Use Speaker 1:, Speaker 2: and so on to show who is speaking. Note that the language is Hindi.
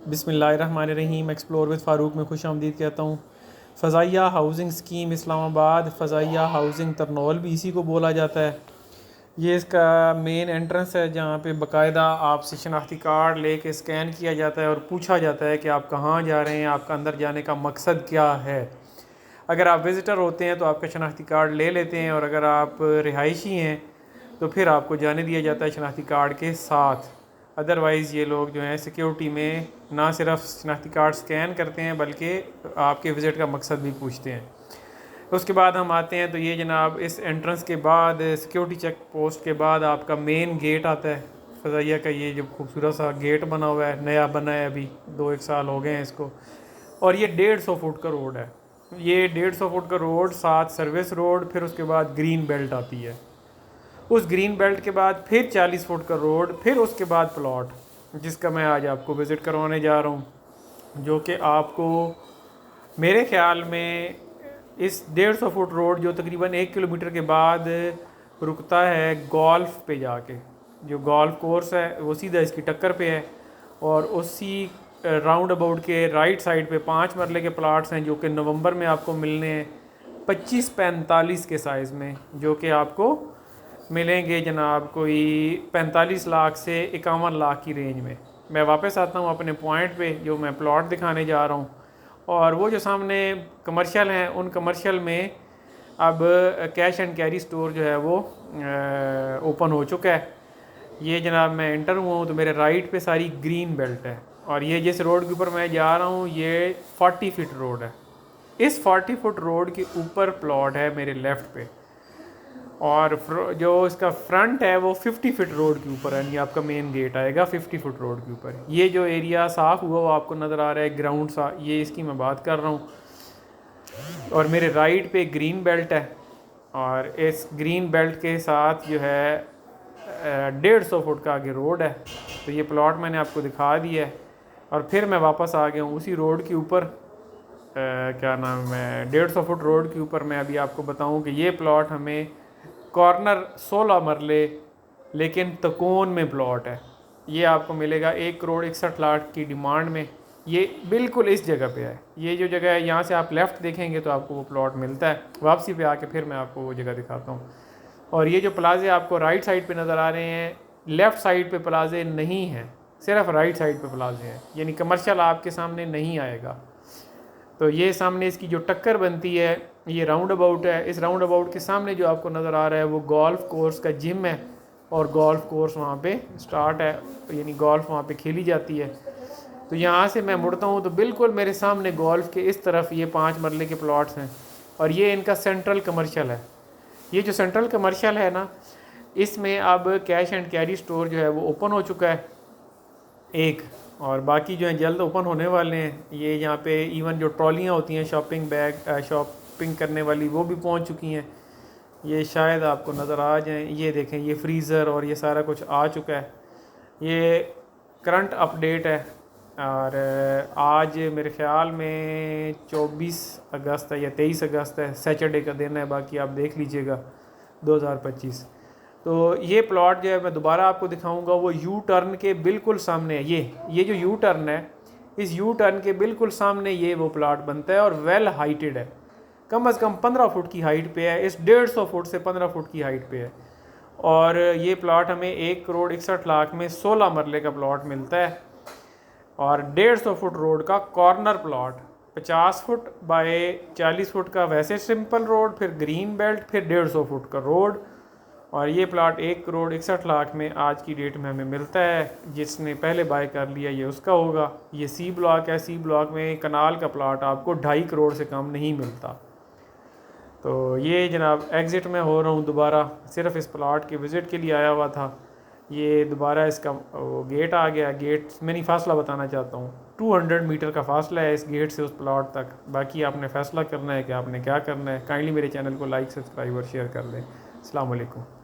Speaker 1: बिस्मिल्लाहिर्रहमानिर्रहीम। एक्सप्लोर विद फ़ारूक में खुश आमदीद कहता हूँ। फ़ज़ाइया housing scheme Islamabad, फ़ज़ाइया housing Tarnaul भी इसी को बोला जाता है। ये इसका मेन एंट्रेंस है जहाँ पे बाकायदा आपसे शनाख्ती कार्ड लेके स्कैन किया जाता है और पूछा जाता है कि आप कहाँ जा रहे हैं, आपका अंदर जाने का मकसद क्या है। अगर आप विज़िटर होते हैं तो आपका शनाख्ती कार्ड ले लेते हैं, और अगर आप रिहायशी हैं तो फिर आपको जाने दिया जाता है शनाख्ती कार्ड के साथ। अदरवाइज़ ये लोग जो हैं सिक्योरिटी में ना सिर्फ शनाख्ती कार्ड स्कैन करते हैं बल्कि आपके विज़िट का मकसद भी पूछते हैं। उसके बाद हम आते हैं तो ये जनाब इस एंट्रेंस के बाद सिक्योरिटी चेक पोस्ट के बाद आपका मेन गेट आता है फ़ज़ाइया का। ये जो खूबसूरत सा गेट बना हुआ है, नया बना है, अभी 2-1 साल हो गए हैं इसको। और ये 150 फुट का रोड है। ये 150 फुट का रोड, साथ सर्विस रोड, फिर उसके बाद ग्रीन बेल्ट आती है। उस ग्रीन बेल्ट के बाद फिर 40 फुट का रोड, फिर उसके बाद प्लॉट जिसका मैं आज आपको विज़िट करवाने जा रहा हूँ, जो कि आपको मेरे ख़्याल में इस 150 फुट रोड जो तकरीबन 1 किलोमीटर के बाद रुकता है गोल्फ पे जाके। जो गोल्फ कोर्स है वो सीधा इसकी टक्कर पे है, और उसी राउंड अबाउट के राइट साइड पे 5 मरले के प्लाट्स हैं जो कि नवंबर में आपको मिलने हैं 25-45 के साइज़ में, जो कि आपको मिलेंगे जनाब कोई 45 लाख से 51 लाख की रेंज में। मैं वापस आता हूँ अपने पॉइंट पे जो मैं प्लॉट दिखाने जा रहा हूँ। और वो जो सामने कमर्शियल हैं, उन कमर्शियल में अब कैश एंड कैरी स्टोर जो है वो ओपन हो चुका है। ये जनाब मैं एंटर हुआ हूँ तो मेरे राइट पे सारी ग्रीन बेल्ट है, और ये जिस रोड के ऊपर मैं जा रहा हूँ ये 40 फीट रोड है। इस 40 फुट रोड के ऊपर प्लॉट है मेरे लेफ़्ट पे, और जो इसका फ्रंट है वो 50 फीट रोड के ऊपर है। यानी आपका मेन गेट आएगा 50 फुट रोड के ऊपर। ये जो एरिया साफ़ हुआ वो आपको नज़र आ रहा है ग्राउंड सा, ये इसकी मैं बात कर रहा हूँ। और मेरे राइट पे ग्रीन बेल्ट है, और इस ग्रीन बेल्ट के साथ जो है 150 फुट का आगे रोड है। तो ये प्लॉट मैंने आपको दिखा दिया है, और फिर मैं वापस आ गया हूँ उसी रोड के ऊपर। क्या नाम है, 150 फुट रोड के ऊपर मैं अभी आपको बताऊँ कि ये प्लॉट हमें कॉर्नर 16 मरले लेकिन तकोन में प्लॉट है। ये आपको मिलेगा 1,61,00,000 की डिमांड में। ये बिल्कुल इस जगह पे है। ये जो जगह है यहाँ से आप लेफ़्ट देखेंगे तो आपको वो प्लॉट मिलता है। वापसी पे आके फिर मैं आपको वो जगह दिखाता हूँ। और ये जो प्लाजे आपको राइट साइड पे नज़र आ रहे हैं, लेफ़्ट साइड पे प्लाजे नहीं हैं, सिर्फ राइट साइड पे प्लाजे हैं। यानी कमर्शियल आपके सामने नहीं आएगा। तो ये सामने इसकी जो टक्कर बनती है ये राउंड अबाउट है। इस राउंड अबाउट के सामने जो आपको नज़र आ रहा है वो गोल्फ कोर्स का जिम है, और गोल्फ कोर्स वहाँ पे स्टार्ट है, यानी गोल्फ वहाँ पे खेली जाती है। तो यहाँ से मैं मुड़ता हूँ तो बिल्कुल मेरे सामने गोल्फ के इस तरफ ये 5 मरले के प्लॉट्स हैं, और ये इनका सेंट्रल कमर्शियल है। ये जो सेंट्रल कमर्शियल है ना, इसमें अब कैश एंड कैरी स्टोर जो है वो ओपन हो चुका है एक, और बाकी जो हैं जल्द ओपन होने वाले हैं। ये यहाँ पे इवन जो ट्रॉलियाँ होती हैं शॉपिंग बैग शॉपिंग करने वाली वो भी पहुँच चुकी हैं। ये शायद आपको नज़र आ जाएं। ये देखें, ये फ्रीज़र और ये सारा कुछ आ चुका है। ये करंट अपडेट है, और आज मेरे ख़्याल में 24 अगस्त है या 23 अगस्त है, सैटरडे का दिन है। बाकी आप देख लीजिएगा 2025। तो ये प्लॉट जो है मैं दोबारा आपको दिखाऊंगा, वो यू टर्न के बिल्कुल सामने है। ये जो यू टर्न है, इस यू टर्न के बिल्कुल सामने ये वो प्लॉट बनता है, और वेल हाइटेड है। कम से कम 15 फुट की हाइट पे है। इस 150 फुट से 15 फुट की हाइट पे है। और ये प्लॉट हमें 1,61,00,000 में 16 मरले का प्लॉट मिलता है, और 150 फुट रोड का corner plot, 50 foot by 40 foot का वैसे सिंपल रोड, फिर ग्रीन बेल्ट, फिर 150 फुट का रोड। और ये प्लाट 1,61,00,000 में आज की डेट में हमें मिलता है। जिसने पहले बाय कर लिया ये उसका होगा। ये सी ब्लॉक है। सी ब्लॉक में कनाल का प्लाट आपको 2.5 करोड़ से कम नहीं मिलता। तो ये जनाब एग्ज़िट में हो रहा हूँ दोबारा, सिर्फ इस प्लाट के विज़िट के लिए आया हुआ था। ये दोबारा इसका गेट आ गया। गेट में नहीं, फासला बताना चाहता हूँ, 200 मीटर का फासला है इस गेट से उस प्लाट तक। बाकी आपने फ़ैसला करना है कि आपने क्या करना है। काइंडली मेरे चैनल को लाइक, सब्सक्राइब और शेयर कर दें। अस्सलाम वालेकुम।